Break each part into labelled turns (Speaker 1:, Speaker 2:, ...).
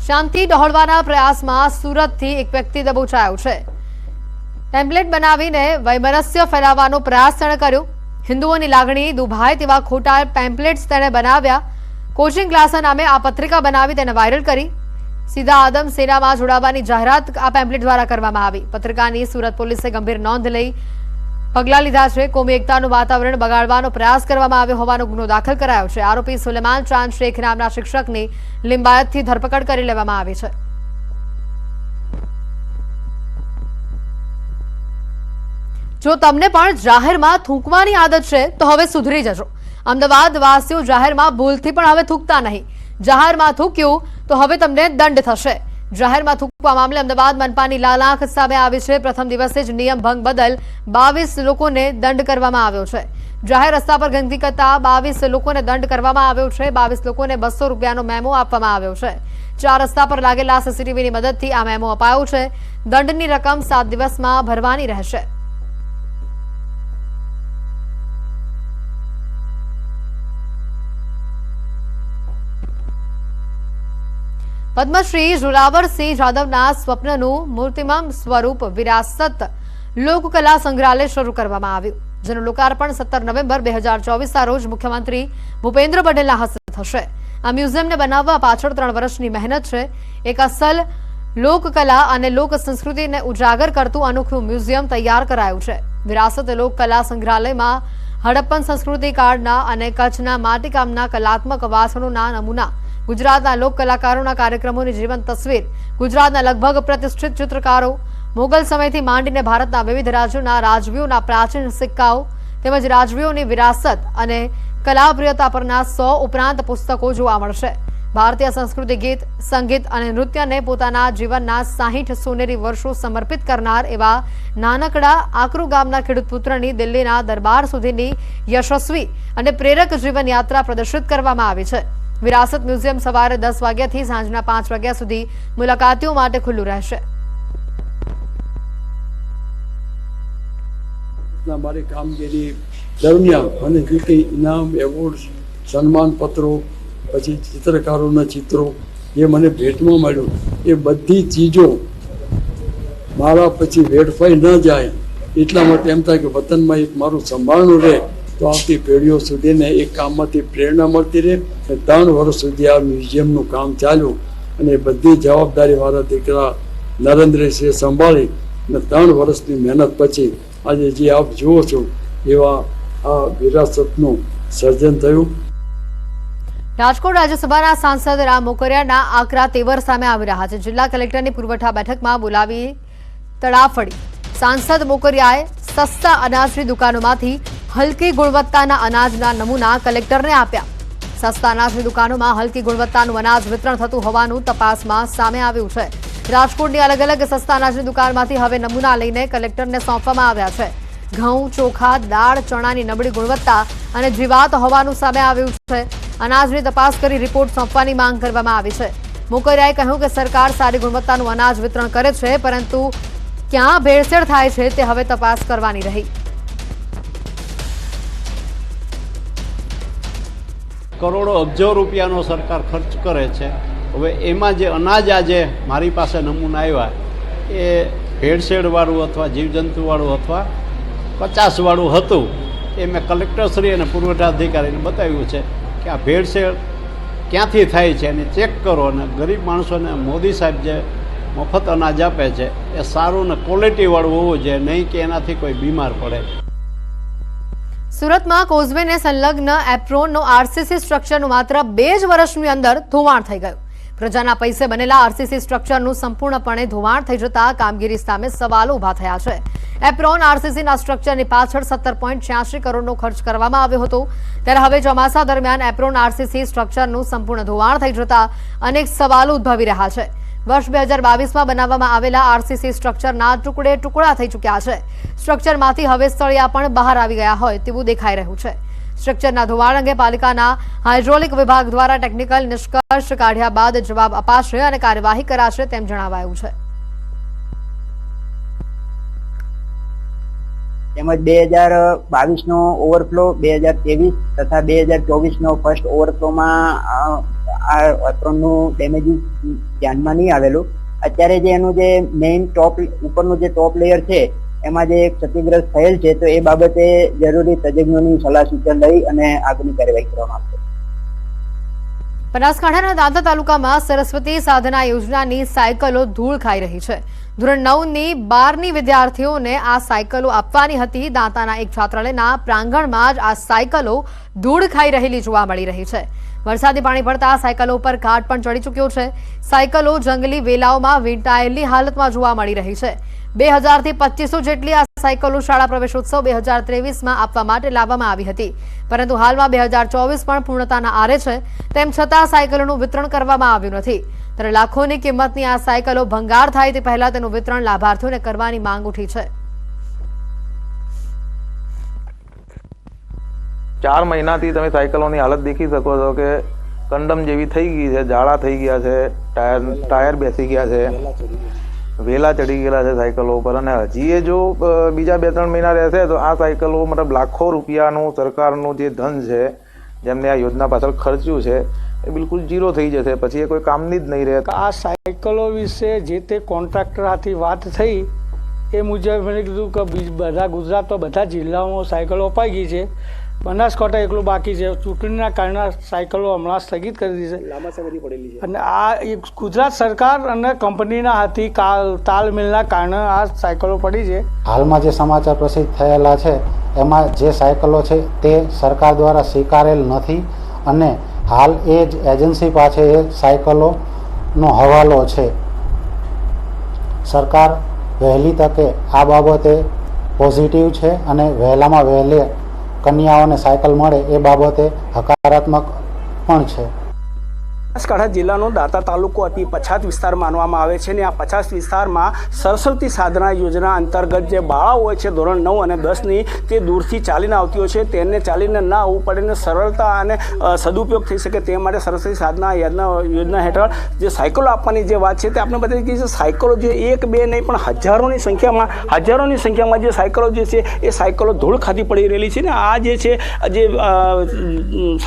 Speaker 1: શાંતિ ડહોળવાના પ્રયાસમાં સુરતથી એક વ્યક્તિ દબોચાયો છે। ટેમ્પલેટ બનાવીને વૈમનસ્ય ફેલાવવાનો પ્રયાસ તેણે કર્યો। હિન્દુઓની લાગણી દુભાય તેવા ખોટા પેમ્પલેટ્સ તેણે બનાવ્યા। કોચિંગ ક્લાસના નામે આ પત્રિકા બનાવી તેને વાયરલ કરી। સીધા આદમ સેનામાં જોડાવાની જાહેરાત આ પેમ્પલેટ દ્વારા કરવામાં આવી। પત્રિકાની સુરત પોલીસે ગંભીર નોંધ લઈ પગલાં લીધા છે। કોમી એકતાનું વાતાવરણ બગાડવાનો પ્રયાસ કરવામાં આવ્યો હોવાનો ગુનો દાખલ કરાયો છે। આરોપી સુલેમાન ચાંદ શેખ નામના શિક્ષકની લિંબાયતથી ધરપકડ કરી લેવામાં આવી છે। જો તમને પણ જાહેરમાં થૂંકવાની આદત છે તો હવે સુધરી જજો। અમદાવાદ વાસીઓ જાહેરમાં ભૂલથી પણ હવે થૂંકતા નહીં। જાહેરમાં થૂક્યું તો હવે તમને દંડ થશે। જાહેરમાં થૂંકવા મામલે અમદાવાદ મનપાની લાલાંખ સામે આવી છે। પ્રથમ દિવસે જ નિયમ ભંગ બદલ 22 લોકોને દંડ કરવામાં આવ્યો છે। જાહેર રસ્તા પર ગંદકી કરતા 22 લોકોને દંડ કરવામાં આવ્યો છે। 22 લોકોને 200 રૂપિયાનો મેમો આપવામાં આવ્યો છે। 4 રસ્તા પર લાગેલા સીસીટીવીની મદદથી આ મેમો અપાયો છે। દંડની રકમ 7 દિવસમાં ભરવાની રહેશે। પદ્મશ્રી જોરાવરસિંહ જાદવના સ્વપ્નનું મૂર્તિમંત સ્વરૂપ વિરાસત લોકકલા સંગ્રહાલય શરૂ કરવામાં આવ્યું, જેનું લોકાર્પણ 17 નવેમ્બર 2024ના રોજ મુખ્યમંત્રી ભૂપેન્દ્ર પટેલના હસ્તે થશે। આ મ્યુઝિયમને બનાવવા પાછળ 3 વર્ષની મહેનત છે। એક અસલ લોકકલા અને લોક સંસ્કૃતિને ઉજાગર કરતું અનોખું મ્યુઝિયમ તૈયાર કરાયું છે। વિરાસત લોકકલા સંગ્રહાલયમાં હડપ્પન સંસ્કૃતિ કાળના અને કચ્છના માટીકામના કલાત્મક વાસણોના નમૂના, ગુજરાતના લોક કલાકારોના કાર્યક્રમોની જીવંત તસવીર, ગુજરાતના લગભગ પ્રતિષ્ઠિત ચિત્રકારો, મોગલ સમયથી માંડીને ભારતના વિવિધ રાજ્યોના રાજવીઓના પ્રાચીન સિક્કાઓ તેમજ રાજવીઓની વિરાસત અને કલાપ્રિયતા પરના 100 ઉપરાંત પુસ્તકો જોવા મળશે। ભારતીય સંસ્કૃતિ, ગીત, સંગીત અને નૃત્યને પોતાના જીવનના 60 સોનેરી વર્ષો સમર્પિત કરનાર એવા નાનકડા આકરુ ગામના ખેડૂત પુત્રની દિલ્હીના દરબાર સુધીની યશસ્વી અને પ્રેરક જીવન યાત્રા પ્રદર્શિત કરવામાં આવી છે। વિરાસત મ્યુઝિયમ સવારે 10 વાગ્યાથી સાંજના 5 વાગ્યા સુધી મુલાકાતીઓ માટે ખુલ્લું રહેશે।
Speaker 2: મારી કામગીરી દરમિયાન મને જે કંઈ ઇનામ, એવોર્ડ, સન્માન પત્રો, પછી ચિત્રકારોના ચિત્રો જે મને ભેટમાં મળ્યું, એ બધી ચીજો મારા પછી વેડફાઈ ન જાય એટલા માટે એમ થાય કે વતનમાં એક મારું સંભાળનું રહે તો આવતી પેઢીઓ સુધીને એક કામમાંથી પ્રેરણા મળતી રહે। 3 વર્ષ સુધી આ મ્યુઝિયમનું કામ ચાલ્યું અને બધી જવાબદારી મારા દીકરા નરેન્દ્રસિંહે સંભાળી અને 3 વર્ષની મહેનત પછી આજે જે આપ જુઓ છો એવા આ વિરાસતનું સર્જન થયું।
Speaker 1: રાજકોટ રાજ્યસભાના સાંસદ રામ મોકરિયાના આકરા તેવર સામે આવી રહ્યા છે। જિલ્લા કલેક્ટરની પુરવઠા બેઠકમાં બોલાવી તડાફડી। સાંસદ મોકરિયાએ સસ્તા અનાજની દુકાનોમાંથી હલકી ગુણવત્તાના અનાજના નમૂના કલેક્ટરને આપ્યા। સસ્તા અનાજની દુકાનોમાં હલકી ગુણવત્તાનું અનાજ વિતરણ થતું હોવાનું તપાસમાં સામે આવ્યું છે। રાજકોટની અલગ અલગ સસ્તા અનાજની દુકાનમાંથી હવે નમૂના લઈને કલેક્ટરને સોંપવામાં આવ્યા છે। ઘઉં, ચોખા, દાળ, ચણાની નબળી ગુણવત્તા અને જીવાત હોવાનું સામે આવ્યું છે। અનાજની તપાસ કરી રિપોર્ટ સોંપવાની માંગ કરવામાં આવી છે। મોકરિયાએ કહ્યું કે સરકાર સારી ગુણવત્તાનું અનાજ વિતરણ કરે છે, પરંતુ ક્યાં ભેળસેળ થાય છે તે હવે તપાસ કરવાની રહી।
Speaker 3: કરોડો અબજો રૂપિયાનો સરકાર ખર્ચ કરે છે। હવે એમાં જે અનાજ આજે મારી પાસે નમૂના આવ્યા એ ભેળસેળવાળું અથવા જીવજંતુવાળું અથવા 50વાળું હતું। એ મેં કલેક્ટરશ્રી અને પુરવઠા અધિકારીને બતાવ્યું છે કે આ ભેળસેળ ક્યાંથી થાય છે અને ચેક કરો, અને ગરીબ માણસોને મોદી સાહેબ જે મફત અનાજ આપે છે એ સારું ને ક્વોલિટીવાળું હોવું જોઈએ, નહીં કે એનાથી કોઈ બીમાર પડે।
Speaker 1: સુરતમાં કોઝવેને સંલગ્ન એપ્રોનનો આરસીસી સ્ટ્રક્ચરનું માત્ર 2 જ વર્ષની અંદર ધોવાણ થઈ ગયું। પ્રજાના પૈસે બનેલા આરસીસી સ્ટ્રક્ચરનું સંપૂર્ણપણે ધોવાણ થઈ જતા કામગીરી સામે સવાલો ઉભા થયા છે। એપ્રોન આરસીસીના સ્ટ્રક્ચરની પાછળ 17.86 કરોડનો ખર્ચ કરવામાં આવ્યો હતો, ત્યારે હવે ચોમાસા દરમિયાન એપ્રોન આરસીસી સ્ટ્રક્ચરનું સંપૂર્ણ ધોવાણ થઈ જતા અનેક સવાલો ઉદ્ભવી રહ્યા છે। વર્ષ 2022માં બનાવવામાં આવેલા આરસીસી સ્ટ્રક્ચરના ટુકડા થઈ ચૂક્યા છે। સ્ટ્રક્ચરમાંથી હવે સળિયા પણ બહાર આવી ગયા હોય તેવું દેખાઈ રહ્યું છે। સ્ટ્રક્ચરના ધોવાણ અંગે પાલિકાના હાઇડ્રોલિક વિભાગ દ્વારા ટેકનિકલ નિષ્કર્ષ કાઢ્યા બાદ જવાબ અપાશે અને કાર્યવાહી કરાશે તેમ જણાવાયું છે।
Speaker 4: તેમજ 2022નો ઓવરફ્લો, 2023 તથા 2024નો ફર્સ્ટ ઓવરફ્લોમાં આ એપ્રોનનું ડેમેજીસ ધ્યાનમાં નહીં આવેલું. અત્યારે જે એનું જે મેઇન ઉપરનું જે ટોપ લેયર છે એમાં જે ક્ષતિગ્રસ્ત થયેલ છે, તો એ બાબતે જરૂરી તજજ્ઞોની સલાહ સૂચન લઈ અને આગળની કાર્યવાહી કરવામાં આવશે.
Speaker 1: બનાસકાંઠાના દાંતા તાલુકામાં સરસ્વતી સાધના યોજનાની સાયકલો ધૂળ ખાઈ રહી છે. ધોરણ 9ની 12ની વિદ્યાર્થીઓને આ સાયકલો આપવાની હતી. દાંતાના એક છાત્રાલયના પ્રાંગણમાં જ આ સાયકલો ધૂળ ખાઈ રહેલી જોવા મળી રહી છે. વરસાદી પાણી પડતા સાયકલો ઉપર ઘાટ પણ ચડી ચૂક્યો છે. સાયકલો જંગલી વેલાઓમાં વીંટાયેલી હાલતમાં જોવા મળી રહી છે. 2000 થી 2500 જેટલી આ સાયકલો શાળા પ્રવેશોત્સવ 2023માં આપવા માટે લાવવામાં આવી હતી, પરંતુ હાલમાં 2024 પણ પૂર્ણતાના આરે છે. તેમ છતાં સાયકલોનું વિતરણ કરવામાં આવ્યું નથી. ત્યારે લાખોની કિંમતની આ સાયકલો ભંગાર થાય તે પહેલા તેનું વિતરણ લાભાર્થીઓને કરવાની માંગ ઉઠી છે.
Speaker 5: 4 મહિનાથી તમે સાયકલોની હાલત દેખી શકો છો કે કંડમ જેવી થઈ ગઈ છે, જાડા થઈ ગયા છે, ટાયર બેસી ગયા છે, વેલા ચડી ગયેલા છે સાયકલો ઉપર. અને હજી એ જો બીજા 2-3 મહિના રહેશે તો આ સાયકલો મતલબ લાખો રૂપિયાનું સરકારનું જે ધન છે જેમને આ યોજના પાછળ ખર્ચ્યું છે એ બિલકુલ ઝીરો થઈ જશે. પછી એ કોઈ કામની જ નહીં રહે.
Speaker 6: આ સાયકલો વિશે જે તે કોન્ટ્રાક્ટર હાથી વાત થઈ એ મુજબ મેં કીધું કે બધા ગુજરાતમાં બધા જિલ્લાઓમાં સાયકલો અપાઈ ગઈ છે. બનાસકાંઠા એકલું બાકી છે. ચૂંટણીના કારણે સાયકલો હમણાં સ્થગિત કરી દીધી છે. લાંબાસમયથી પડેલી છે અને આ ગુજરાત સરકાર અને કંપનીના હાથી તાલમેલના કારણે આ સાયકલો પડી છે.
Speaker 7: હાલમાં જે સમાચાર પ્રસિદ્ધ થયેલા છે એમાં જે સાયકલો છે તે સરકાર દ્વારા સ્વીકારેલ નથી અને હાલ એ જ એજન્સી પાસે એ સાયકલોનો હવાલો છે. સરકાર વહેલી તકે આ બાબતે પોઝિટિવ છે અને વહેલામાં વહેલે કન્યાઓને સાયકલ મળે એ બાબતે હકારાત્મક પણ છે.
Speaker 8: બનાસકાંઠા જિલ્લાનો દાંતા તાલુકો અતિ પછાત વિસ્તાર માનવામાં આવે છે અને આ પછાત વિસ્તારમાં સરસ્વતી સાધના યોજના અંતર્ગત જે બાળાઓ હોય છે ધોરણ 9 અને 10ની તે દૂરથી ચાલીને આવતી હોય છે. તેને ચાલીને ના આવવું પડે ને સરળતા અને સદુપયોગ થઈ શકે તે માટે સરસ્વતી સાધના યોજના હેઠળ જે સાયકલો આપવાની જે વાત છે તે આપણે બતાવી ગઈ છે. સાયકલો જે 1-2 નહીં પણ હજારોની સંખ્યામાં જે સાયકલો જે છે એ સાયકલો ધૂળ ખાધી પડી રહેલી છે ને આ જે છે જે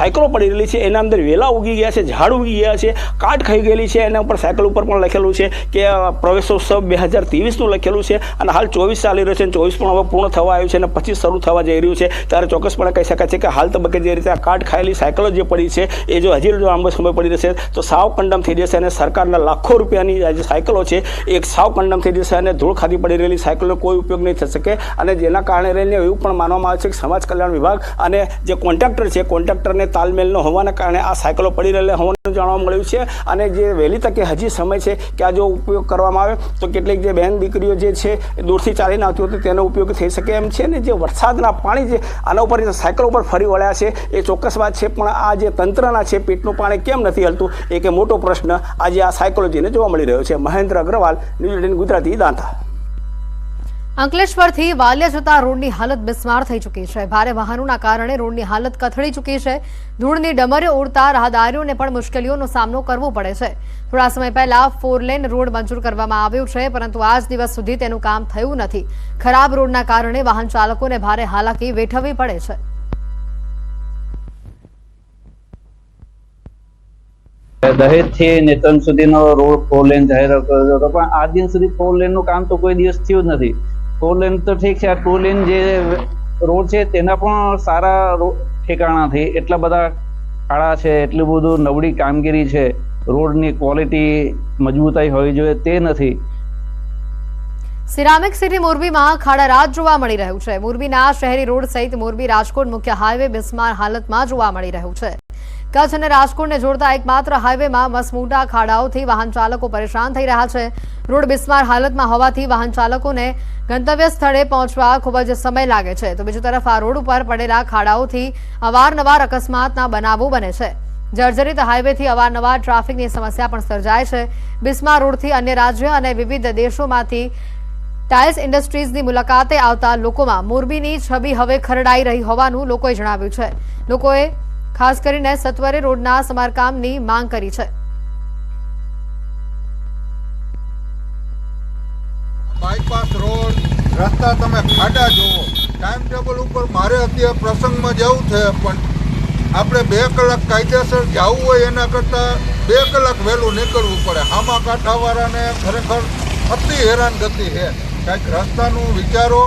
Speaker 8: સાયકલો પડી રહેલી છે એના અંદર વેલા ઉગી ગયા છે, ઝાડ ઉગી ગયા છે, કાટ ખાઈ ગયેલી છે. એના ઉપર સાયકલ ઉપર પણ લખેલું છે કે પ્રવેશોત્સવ 2023નું લખેલું છે અને હાલ 24 ચાલી રહ્યો છે અને 24 પણ હવે પૂર્ણ થવા આવ્યું છે અને 25 શરૂ થવા જઈ રહ્યું છે. ત્યારે ચોક્કસપણે કહી શકાય છે કે હાલ તબક્કે જે રીતે આ કાટ ખાયેલી સાયકલો જે પડી છે એ જો હજી લાંબો સમય પડી રહેશે તો સાવ કંડમ થઈ જશે અને સરકારના લાખો રૂપિયાની જે સાયકલો છે એક સાવ કંડમ થઈ જશે અને ધૂળ ખાધી પડી રહેલી સાયકલનો કોઈ ઉપયોગ નહીં થઈ શકે. અને જેના કારણે રહીને એવું પણ માનવામાં આવે છે કે સમાજ કલ્યાણ વિભાગ અને જે કોન્ટ્રાક્ટર છે કોન્ટ્રાક્ટરને તાલમેલ ન હોવાના કારણે આ સાયકલો પડી રહેલા હોવાનું જાણવા મળ્યું છે. અને જે વહેલી તકે હજી સમય છે કે આ જો ઉપયોગ કરવામાં આવે તો કેટલીક જે બહેન દીકરીઓ જે છે દૂરથી ચાલીને આવતી હતી તેનો ઉપયોગ થઈ શકે એમ છે. ને જે વરસાદના પાણી જે આના ઉપર સાયકલ ઉપર ફરી વળ્યા છે એ ચોક્કસ વાત છે, પણ આ જે તંત્રના છે પેટનું પાણી કેમ નથી હલતું એક મોટો પ્રશ્ન આજે આ સાયકોલોજીને જોવા મળી રહ્યો છે. મહેન્દ્ર અગ્રવાલ, ન્યૂઝ 18 ગુજરાતી, દાંતા.
Speaker 1: અંકલેશ્વરથી વાલિયા જતા રોડની હાલત બિસ્માર થઈ ચૂકી છે. ભારે વાહનોના કારણે રોડની હાલત કથળી ચૂકી છે. ધૂળની ડમરીઓ ઉડતા રાહદારીઓને પણ મુશ્કેલીઓનો સામનો કરવો પડે છે. થોડા સમય પહેલા 4 લેન રોડ મંજૂર કરવામાં આવ્યો છે, પરંતુ આજ દિવસ સુધી તેનું કામ થયું નથી. ખરાબ રોડના કારણે વાહન ચાલકોને ભારે હાલાકી વેઠવવી પડે છે.
Speaker 9: દહેજ થી નેત્રંગ સુધીનો રોડ 4 લેન જાહેર કર્યો હતો, પણ આજ દિન સુધી 4 લેનનું કામ તો કોઈ દિવસ થયું જ નથી. 4 લેન તો ઠીક છે, આ 2 લેન જે રોડ છે તેના પણ સારા ઠેકાણાથી એટલા બધા ખાડા છે, એટલું બધું નબળી કામગીરી છે, રોડની ક્વોલિટી મજબૂતાઈ હોવી જોઈએ તે નથી.
Speaker 1: સિરામિક સિટી મોરબીમાં ખાડા રાજ જોવા મળી રહ્યું છે. મોરબીના શહેરી રોડ સહિત મોરબી રાજકોટ મુખ્ય હાઈવે બિસ્માર હાલતમાં જોવા મળી રહ્યું છે. કચ્છ અને રાજકોટને જોડતા એકમાત્ર હાઈવેમાં મસમોટા ખાડાઓથી વાહન ચાલકો પરેશાન થઈ રહ્યા છે. રોડ બિસ્માર હાલતમાં હોવાથી વાહન ચાલકોને ગંતવ્ય સ્થળે પહોંચવા ખૂબ જ સમય લાગે છે. તો બીજી તરફ આ રોડ ઉપર પડેલા ખાડાઓથી અવારનવાર અકસ્માતના બનાવો બને છે. જર્જરિત હાઈવેથી અવારનવાર ટ્રાફિકની સમસ્યા પણ સર્જાય છે. બિસ્માર રોડથી અન્ય રાજ્ય અને વિવિધ દેશોમાંથી ટાઇલ્સ ઇન્ડસ્ટ્રીઝની મુલાકાતે આવતા લોકોમાં મોરબીની છબી હવે ખરડાઈ રહી હોવાનું લોકોએ જણાવ્યું છે. લોકોએ ખાસ કરીને સત્વરે રોડના સમારકામની માંગ કરી છે.
Speaker 10: બાયપાસ રોડ રસ્તા તમે ખાડા જોવો, ટાઈમ ટેબલ ઉપર મારે અત્યારે પ્રસંગમાં જવું છે, પણ આપણે 2 કલાક કાયદેસર જવું હોય એના કરતાં 2 કલાક વહેલું નીકળવું પડે. હામા કાંઠાવાળાને ખરેખર અતિ હેરાનગતિ છે. કાંઈક રસ્તાનું વિચારો.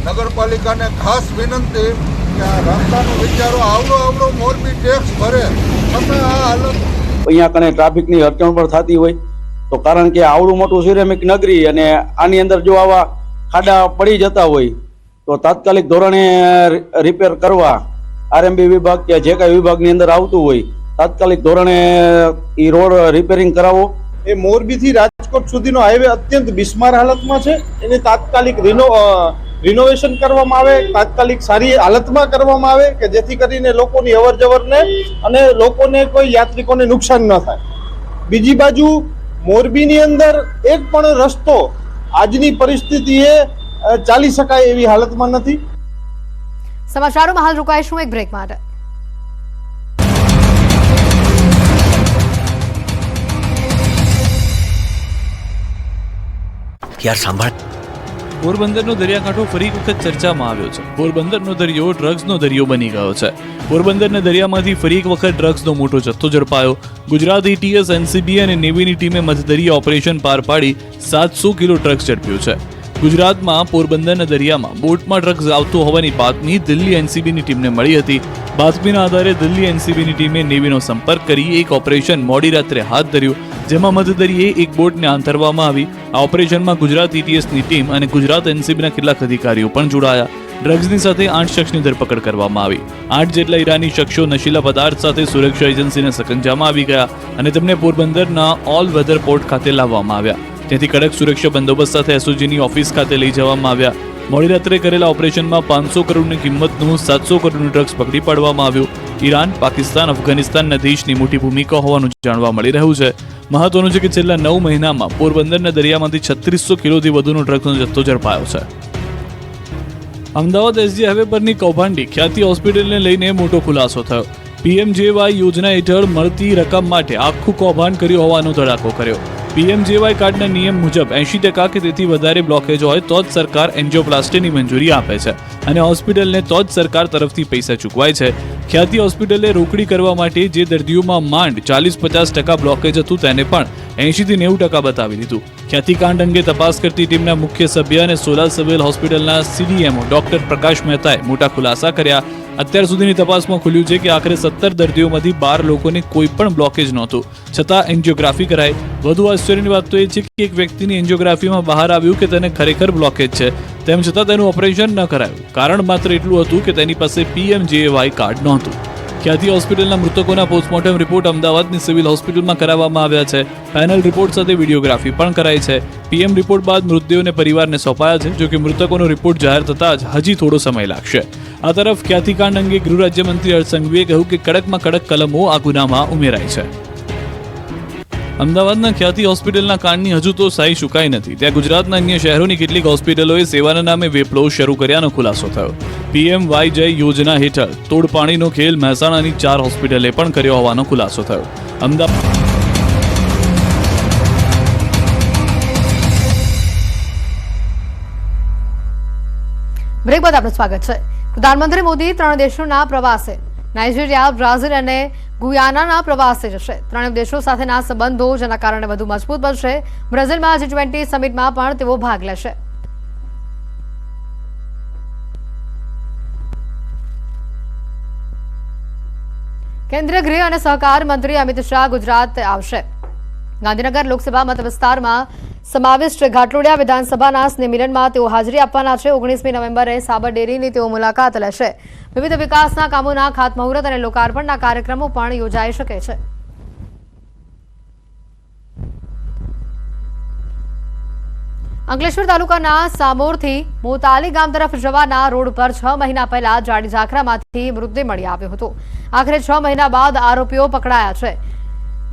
Speaker 10: નગરપાલિકાને ખાસ વિનંતી કે આ રસ્તાનું વિચારો. આવડો મોરબી ટેક્સ ભરે છતાં આ હાલત.
Speaker 11: અહીંયા કને ટ્રાફિકની અડચણ પણ થતી હોય તો કારણ કે આવડું મોટું સિરેમિક નગરી અને આની અંદર જો આવા ખાડા પડી જતા હોય તો તાત્કાલિક ધોરણે રિપેર કરવા આરએમબી વિભાગ કે જે કાંઈ વિભાગની અંદર આવતું હોય તાત્કાલિક ધોરણે એ રોડ રિપેરિંગ કરાવો.
Speaker 12: એ મોરબીથી રાજકોટ સુધીનો હાઈવે અત્યંત બિસ્માર હાલતમાં છે. એને તાત્કાલિક રિનોવેશન કરવામાં આવે, તાત્કાલિક સારી હાલતમાં કરવામાં આવે કે જેથી કરીને લોકોની અવર જવરને અને લોકોને કોઈ યાત્રિકોને નુકસાન ન થાય. બીજી બાજુ મોરબીની અંદર એક પણ રસ્તો આજની પરિસ્થિતિએ ચાલી શકાય એવી હાલતમાં નથી.
Speaker 1: સમાચારોમાં હાલ રોકાઈશું એક બ્રેક માટે.
Speaker 13: યાર સાંભળ,
Speaker 14: પોરબંદરનો દરિયાકાંઠો ફરી વખત ચર્ચામાં આવ્યો છે. પોરબંદરનો દરિયો ડ્રગ્સનો દરિયો બની ગયો છે. પોરબંદરના દરિયામાંથી ફરી એક વખત ડ્રગ્સનો મોટો જથ્થો ઝડપાયો. ગુજરાત એટીએસ, એનસીબી અને નેવીની ટીમે મધદરિયા ઓપરેશન પાર પાડી 700 કિલો ડ્રગ્સ ઝડપ્યું છે. ગુજરાતમાં પોરબંદરના દરિયામાં બોટમાં ડ્રગ્સ આવતો હોવાની બાતમી દિલ્હી એનસીબીની ટીમને મળી હતી. બાતમીના આધારે દિલ્હી એનસીબીની ટીમે નેવીનો સંપર્ક કરી એક ઓપરેશન મોડી રાત્રે હાથ ધર્યું, જેમાં મધદરિયે એક બોટને આંતરવામાં આવી. આ ઓપરેશનમાં ગુજરાત એટીએસની ટીમ અને ગુજરાત એનસીબીના કેટલાક અધિકારીઓ પણ જોડાયા. ડ્રગ્સની સાથે 8 શખ્સની ધરપકડ કરવામાં આવી. 8 જેટલા ઈરાની શખ્સો નશીલા પદાર્થ સાથે સુરક્ષા એજન્સીના સકંજામાં આવી ગયા અને તેમને પોરબંદરના ઓલ વેધર પોર્ટ ખાતે લાવવામાં આવ્યા. ત્યાંથી કડક સુરક્ષા બંદોબસ્ત સાથે એસઓજીની ઓફિસ ખાતે લઈ જવામાં આવ્યા. મોડી રાત્રે કરેલા ઓપરેશનમાં 500 કરોડની કિંમતનું 700 કરોડનું ડ્રગ્સ પકડી પાડવામાં આવ્યું. ઈરાન, પાકિસ્તાન, અફઘાનિસ્તાનના દેશની મોટી ભૂમિકા હોવાનું જાણવા મળી રહ્યું છે. મહત્વનું છે કે છેલ્લા 9 મહિનામાં પોરબંદરના દરિયામાંથી 3600 કિલોથી વધુનો ડ્રગ્સનો જથ્થો ઝડપાયો છે. અમદાવાદ એસજી હાઈવે પરની કૌભાંડી ખ્યાતિ હોસ્પિટલને લઈને મોટો ખુલાસો થયો. પીએમજેવાય યોજના હેઠળ મળતી રકમ માટે આખું કૌભાંડ કર્યું હોવાનો ધડાકો કર્યો. પીએમજેવાય કાર્ડના નિયમ મુજબ 80% કે તેથી વધારે બ્લોકેજ હોય તો જ સરકાર એન્જિયોપ્લાસ્ટીની મંજૂરી આપે છે અને હોસ્પિટલને તો જ સરકાર તરફથી પૈસા ચૂકવાય છે. ખ્યાતિ હોસ્પિટલે રોકડી કરવા માટે જે દર્દીઓમાં માંડ 40-50% બ્લોકેજ હતું તેને પણ 80-90% બતાવી દીધું. ખ્યાતિકાંડ અંગે તપાસ કરતી ટીમના મુખ્ય સભ્ય અને સોલા સિવિલ હોસ્પિટલના સીડીએમઓ ડોક્ટર પ્રકાશ મહેતાએ મોટા ખુલાસા કર્યા. અત્યાર સુધીની તપાસમાં ખુલ્યું છે કે આખરે 17 દર્દીઓમાંથી 12 લોકોને કોઈ પણ બ્લોકેજ નહોતું, છતાં એન્જિયોગ્રાફી કરાઈ. વધુ આશ્ચર્યની વાત તો એ છે કે એક વ્યક્તિની એન્જિયોગ્રાફીમાં બહાર આવ્યું કે તેને ખરેખર બ્લોકેજ છે, તેમ છતાં તેનું ઓપરેશન ન કરાયું. કારણ માત્ર એટલું હતું કે તેની પાસે પીએમજેવાય કાર્ડ નહોતું. ખ્યાતિ હોસ્પિટલના મૃતકોના પોસ્ટમોર્ટમ રિપોર્ટ અમદાવાદની સિવિલ હોસ્પિટલમાં કરાવવામાં આવ્યા છે. પેનલ રિપોર્ટ સાથે વિડીયોગ્રાફી પણ કરાઈ છે. પીએમ રિપોર્ટ બાદ મૃતદેહોને પરિવારને સોંપાયા છે. જોકે મૃતકોનો રિપોર્ટ જાહેર થતાં જ હજી થોડો સમય લાગશે. આ તરફ ખ્યાતિકાંડ અંગે ગૃહ રાજ્યમંત્રી હર્ષ સંઘવીએ કહ્યું કે કડકમાં કડક કલમો આ ગુનામાં ઉમેરાઈ છે. અમદાવાદના ખ્યાતિ હોસ્પિટલના કાંડની હજુ તો સાઈ સુકાઈ નથી. ત્યાં ગુજરાતના અન્ય શહેરોની કેટલીક હોસ્પિટલોએ સેવાના નામે વેપલો શરૂ કર્યાનો ખુલાસો થયો. પીએમવાય યોજના હેઠળ તોડપાણીનો ખેલ મહેસાણાની 4 હોસ્પિટલે પણ કર્યો હોવાનો ખુલાસો થયો.
Speaker 1: બ્રેક બાદ આપનું સ્વાગત છે. પ્રધાનમંત્રી મોદી 3 દેશોના પ્રવાસે નાઇજીરિયા, બ્રાઝિલ અને ગુયાનાના પ્રવાસે જશે. ત્રણેય દેશો સાથેના સંબંધો જેના કારણે વધુ મજબૂત બનશે. બ્રાઝિલમાં G20 સમિટમાં પણ તેઓ ભાગ લેશે. કેન્દ્રીય ગૃહ અને સહકાર મંત્રી અમિત શાહ ગુજરાત આવશે. ગાંધીનગર લોકસભા મત વિસ્તારમાં સમાવિષ્ટ ઘાટલોડિયા વિધાનસભાના સ્નેહમિલનમાં તેઓ હાજરી આપવાના છે. 19મી નવેમ્બરે સાબર ડેરીની તેઓ મુલાકાત લેશે. વિવિધ વિકાસના કામોના ખાતમુહૂર્ત અને લોકાર્પણના કાર્યક્રમો પણ યોજાઈ શકે છે. અંકલેશ્વર તાલુકાના સામોરથી મોતાલી ગામ તરફ જવાના રોડ પર 6 મહિના પહેલા જાડી ઝાખરામાંથી મૃતદેહ મળી આવ્યો હતો. આખરે 6 મહિના બાદ આરોપીઓ પકડાયા છે.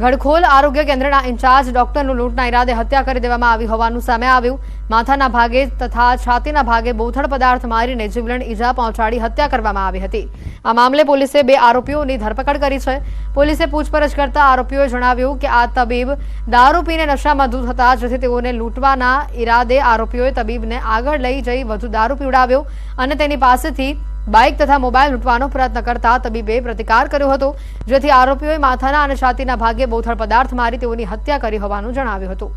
Speaker 1: ગડખોલ આરોગ્ય કેન્દ્રના ઇન્ચાર્જ ડોક્ટરનું લૂંટના ઈરાદે હત્યા કરી દેવામાં આવી હોવાનું સામે આવ્યું. માથાના ભાગે તથા છાતીના ભાગે બોથડ પદાર્થ મારીને જીવલેણ ઈજા પહોંચાડી હત્યા કરવામાં આવી હતી. આ મામલે પોલીસે 2 આરોપીઓની ધરપકડ કરી છે. પોલીસે પૂછપરછ કરતા આરોપીઓએ જણાવ્યું કે આ તબીબ દારૂ પીને નશામાં ધૂત હતા, જેથી તેઓને લૂંટવાના ઈરાદે આરોપીઓએ તબીબને આગળ લઈ જઈ વધુ દારૂ પીવડાવ્યો અને તેની પાસેથી બાઇક તથા મોબાઈલ લૂંટવાનો પ્રયત્ન કરતા તબીબે પ્રતિકાર કર્યો હતો, જેથી આરોપીઓએ માથાના અને છાતીના ભાગે બોથડ પદાર્થ મારી તેઓની હત્યા કરી હોવાનું જણાવ્યું હતું.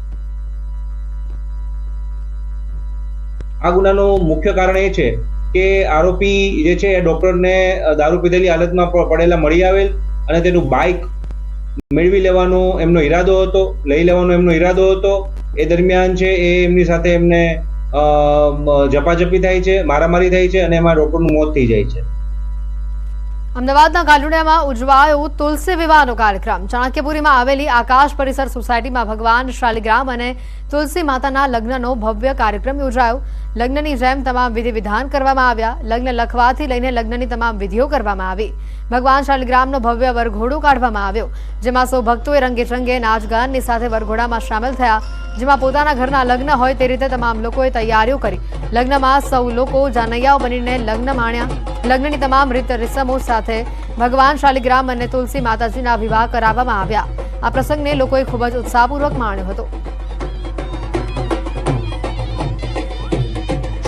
Speaker 13: આ ગુનાનું મુખ્ય કારણ એ છે કે આરોપી જે છે એ ડોક્ટરને દારૂ પીધેલી હાલતમાં પડેલા મળી આવેલ અને તેનું બાઇક મેળવી લેવાનો એમનો ઈરાદો હતો, લઈ લેવાનો એમનો ઈરાદો હતો. એ દરમિયાન છે એ એમની સાથે એમને ઝપાઝપી થાય છે, મારામારી થાય છે અને એમાં ડોક્ટરનું મોત થઈ જાય છે.
Speaker 1: અમદાવાદના ગાલુડિયામાં ઉજવાયો તુલસી વિવાહનો કાર્યક્રમ. ચાણક્યપુરીમાં આવેલી આકાશ પરિસર સોસાયટીમાં ભગવાન શાલિગ્રામ અને તુલસી માતાના લગ્નનો ભવ્ય કાર્યક્રમ યોજાયો. લગ્નની જેમ તમામ વિધિ વિધાન કરવામાં આવ્યા. લગ્ન લખવાથી લઈને લગ્નની તમામ વિધિઓ કરવામાં આવી. ભગવાન શાલિગ્રામનો ભવ્ય વરઘોડો કાઢવામાં આવ્યો, જેમાં સૌ ભક્તોએ રંગેચંગે નાચગાનની સાથે વરઘોડામાં સામેલ થયા. જેમાં પોતાના ઘરના લગ્ન હોય તે રીતે તમામ લોકોએ તૈયારીઓ કરી. લગ્નમાં સૌ લોકો જાનૈયાઓ બનીને લગ્ન માણ્યા. લગ્નની તમામ રીત રસમો સાથે ભગવાન શાલિગ્રામ અને તુલસી માતાજીના વિવાહ કરાવવામાં આવ્યા. આ પ્રસંગને લોકોએ ખૂબ જ ઉત્સાહપૂર્વક માણ્યો હતો.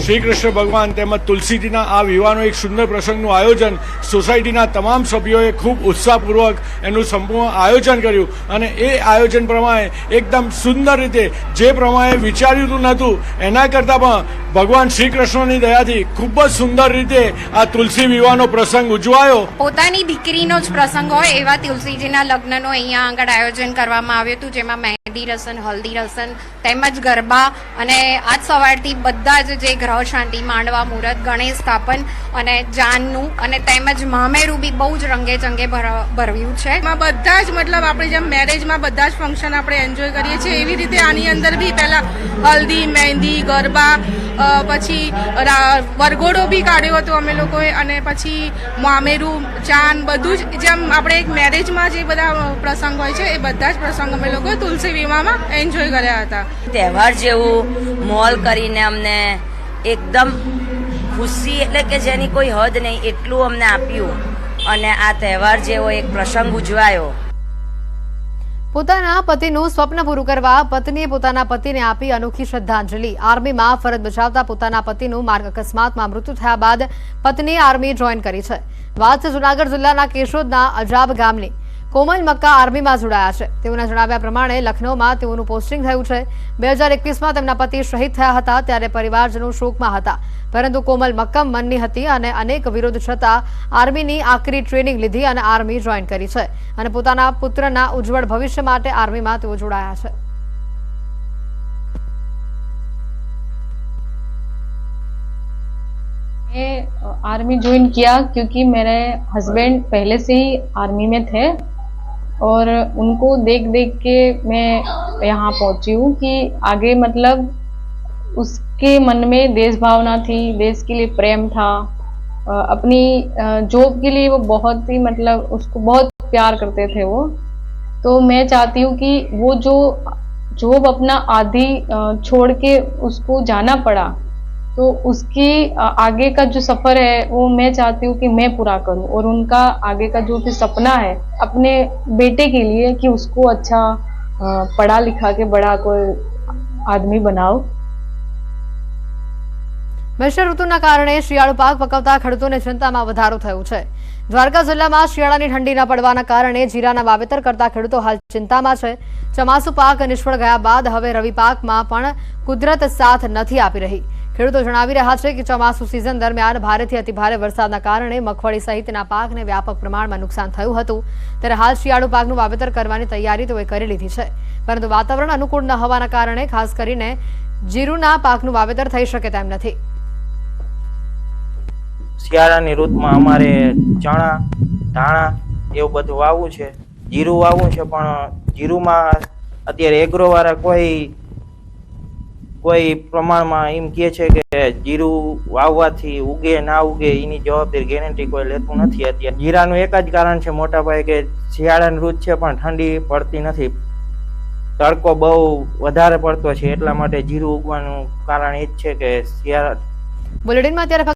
Speaker 15: શ્રી કૃષ્ણ ભગવાન તેમજ તુલસીજીના આ વિવાહનો એક સુંદર પ્રસંગનું આયોજન સોસાયટીના તમામ સભ્યોએ ખૂબ ઉત્સાહપૂર્વક એનું સંપૂર્ણ આયોજન કર્યું અને એ આયોજન પ્રમાણે એકદમ સુંદર રીતે જે પ્રમાણે વિચાર્યું નહોતું એના કરતાં પણ ભગવાન શ્રી કૃષ્ણની દયાથી ખૂબ જ સુંદર રીતે આ તુલસી વિવાહનો પ્રસંગ ઉજવાયો.
Speaker 16: પોતાની દીકરીનો જ પ્રસંગ હોય એવા તુલસીજીના લગ્નનો અહીંયા આગળ આયોજન કરવામાં આવ્યું હતું, જેમાં મહેંદી રસમ, હલ્દી રસમ તેમજ ગરબા અને આજ સવારથી બધા જ જે ગ્રહ શાંતિ, માંડવા મુહૂર્ત, ગણેશ સ્થાપન અને જાનનું અને તેમજ મામેરું બી બહુ જ રંગે ચંગે ભરવ્યું છે.
Speaker 17: એમાં બધા જ મતલબ આપણે જેમ મેરેજમાં બધા જ ફંક્શન આપણે એન્જોય કરીએ છીએ એવી રીતે આની અંદર બી પહેલા હલ્દી, મહેંદી, ગરબા, પછી વરઘોડો બી કાઢ્યો હતો અમે લોકોએ અને પછી મામેરું, ચાન બધું જ જેમ આપણે એક મેરેજમાં જે બધા પ્રસંગ હોય છે એ બધા જ પ્રસંગ અમે લોકો તુલસી વિવાહમાં એન્જોય કર્યા હતા.
Speaker 18: તહેવાર જેવું મોલ કરીને અમને એકદમ ખુશી એટલે કે જેની કોઈ હદ નહીં એટલું અમને આપ્યું અને આ તહેવાર જેવો એક પ્રસંગ ઉજવાયો.
Speaker 1: પોતાના પતિનું સ્વપ્ન પૂરું કરવા પત્નીએ પોતાના પતિને આપી અનોખી શ્રદ્ધાંજલિ. આર્મીમાં ફરજ બજાવતા પોતાના પતિનું માર્ગ અકસ્માતમાં મૃત્યુ થયા બાદ પત્નીએ આર્મી જોઈન કરી છે. વાત છે જૂનાગઢ જિલ્લાના કેશોદના અજાબ ગામની. કોમલ મક્કા આર્મીમાં જોડાયા છે. તેઓના જણાવ્યા પ્રમાણે લખનૌમાં તેઓનું પોસ્ટિંગ થયું છે. 2021માં તેમના પતિ શહીદ થયા હતા, ત્યારે પરિવારજનો શોકમાં હતા. પરંતુ કોમલ મક્કમ મનની હતી અને અનેક વિરોધ છતાં આર્મીની આકરી ટ્રેનિંગ લીધી અને આર્મી જોઈન કરી છે અને પોતાના પુત્રના ઉજ્જવળ ભવિષ્ય માટે આર્મીમાં તેઓ જોડાયા છે.
Speaker 19: मैं आर्मी ज्वाइन किया क्योंकि मेरे हस्बैंड पहले से ही आर्मी में थे और उनको देख देख के मैं यहाँ पहुंची हूँ कि आगे मतलब उसके मन में देश भावना थी, देश के लिए प्रेम था, अपनी जॉब के लिए वो बहुत ही मतलब उसको बहुत प्यार करते थे वो. तो मैं चाहती हूँ कि वो जो जॉब अपना आधी छोड़ के उसको जाना पड़ा तो उसकी आगे का जो सफर है वो मैं चाहती हूँ कि मैं पूरा करूँ और उनका आगे का जो भी सपना है अपने बेटे के लिए कि उसको अच्छा पढ़ा लिखा के बड़ा कोई आदमी बनाओ.
Speaker 1: મિશ્ર ઋતુના કારણે શિયાળુ પાક પકવતા ખેડૂતોને ચિંતામાં વધારો થયો છે. દ્વારકા જિલ્લામાં શિયાળાની ઠંડી ન પડવાના કારણે જીરાના વાવેતર કરતા ખેડૂતો હાલ ચિંતામાં છે. ચોમાસુ પાક નિષ્ફળ ગયા બાદ હવે રવિ પાકમાં પણ કુદરત સાથ નથી આપી રહી. ખેડૂતો જણાવી રહ્યા છે કે ચોમાસુ સિઝન દરમિયાન ભારેથી અતિભારે વરસાદના કારણે મગફળી સહિતના પાકને વ્યાપક પ્રમાણમાં નુકસાન થયું હતું. ત્યારે હાલ શિયાળુ પાકનું વાવેતર કરવાની તૈયારી તેઓએ કરી લીધી છે, પરંતુ વાતાવરણ અનુકૂળ ન હોવાના કારણે ખાસ કરીને જીરુના પાકનું વાવેતર થઈ શકે તેમ નથી.
Speaker 20: શિયાળાની ઋતુમાં અમારે ચણા, ધાણા એવું બધું વાવવું છે, જીરું વાવવું છે, પણ જીરુમાં અત્યારે એગ્રો વાળા કોઈ કોઈ પ્રમાણમાં એમ કહે છે કે જીરું વાવવાથી ઉગે ના ઉગે એની જવાબદારી ગેરંટી કોઈ લેતું નથી. અત્યારે જીરાનું એક જ કારણ છે મોટા પાયે કે શિયાળાની ઋતુ છે પણ ઠંડી પડતી નથી, તડકો બહુ વધારે પડતો છે, એટલા માટે જીરું ઉગવાનું કારણ એ જ છે કે શિયાળા
Speaker 1: બુલેટિનમાં અત્યારે